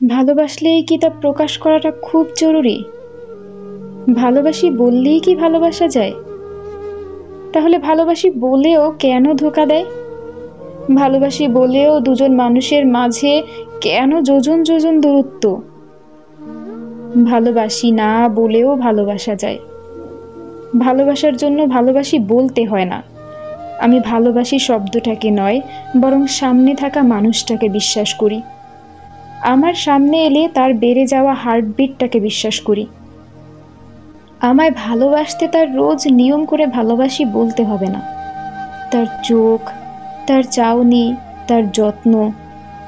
ভালোবাসলেই কি তা প্রকাশ করাটা খুব জরুরি? ভালোবাসি বললেই কি ভালোবাসা যায়? তাহলে ভালোবাসি বলেও কেন ধোঁকা দেয়? ভালোবাসি বলেও দুজন মানুষের মাঝে কেন যোজন যোজন দূরত্ব? ভালোবাসি না বলেও ভালোবাসা যায়। ভালোবাসার জন্য ভালোবাসি বলতে হয় না। আমি ভালোবাসি শব্দটাকে নয়, বরং সামনে থাকা মানুষটাকে বিশ্বাস করি। আমার সামনে এলে তার বেড়ে যাওয়া হার্টবিটটাকে বিশ্বাস করি। আমায় ভালোবাসতে তার রোজ নিয়ম করে ভালোবাসি বলতে হবে না। তার চোখ, তার চাউনি, তার যত্ন,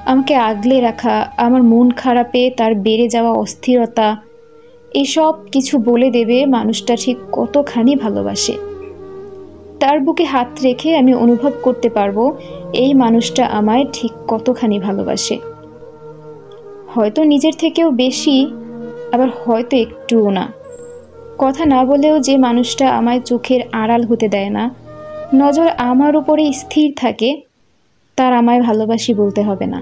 আমাকে আগলে রাখা, আমার মন খারাপে তার বেড়ে যাওয়া অস্থিরতা, এসব কিছু বলে দেবে মানুষটা ঠিক কতখানি ভালোবাসে। তার বুকে হাত রেখে আমি অনুভব করতে পারবো এই মানুষটা আমায় ঠিক কতখানি ভালোবাসে। হয়তো নিজের থেকেও বেশি, আবার হয়তো একটুও না। কথা না বলেও যে মানুষটা আমায় চোখের আড়াল হতে দেয় না, নজর আমার উপরে স্থির থাকে, তার আমায় ভালোবাসি বলতে হবে না।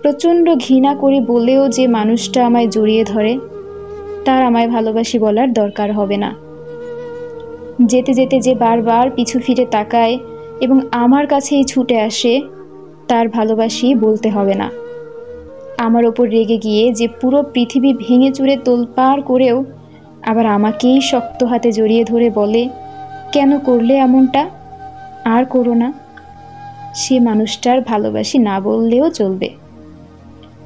প্রচণ্ড ঘৃণা করি বলেও যে মানুষটা আমায় জড়িয়ে ধরে, তার আমায় ভালোবাসি বলার দরকার হবে না। যেতে যেতে যে বারবার পিছু ফিরে তাকায় এবং আমার কাছেই ছুটে আসে, তার ভালোবাসি বলতে হবে না। আমার ওপর রেগে গিয়ে যে পুরো পৃথিবী ভেঙে চুরে তোলপাড় করেও আবার আমাকেই শক্ত হাতে জড়িয়ে ধরে বলে, কেন করলে এমনটা, আর করো না, সে মানুষটার ভালোবাসি না বললেও চলবে।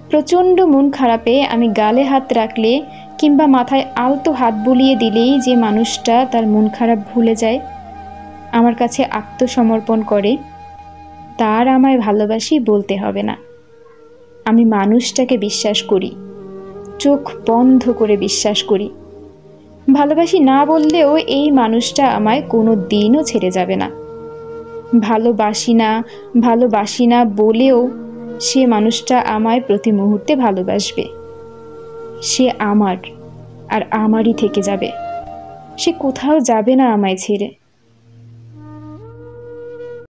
প্রচণ্ড মন খারাপে আমি গালে হাত রাখলে কিংবা মাথায় আলতো হাত বুলিয়ে দিলেই যে মানুষটা তার মন খারাপ ভুলে যায়, আমার কাছে আত্মসমর্পণ করে, তার আমায় ভালোবাসি বলতে হবে না। আমি মানুষটাকে বিশ্বাস করি, চোখ বন্ধ করে বিশ্বাস করি। ভালোবাসি না বললেও এই মানুষটা আমায় কোনো দিনও ছেড়ে যাবে না। ভালোবাসি না বলেও সে মানুষটা আমায় প্রতি মুহূর্তে ভালোবাসবে। সে আমার আর আমারই থেকে যাবে। সে কোথাও যাবে না আমায় ছেড়ে।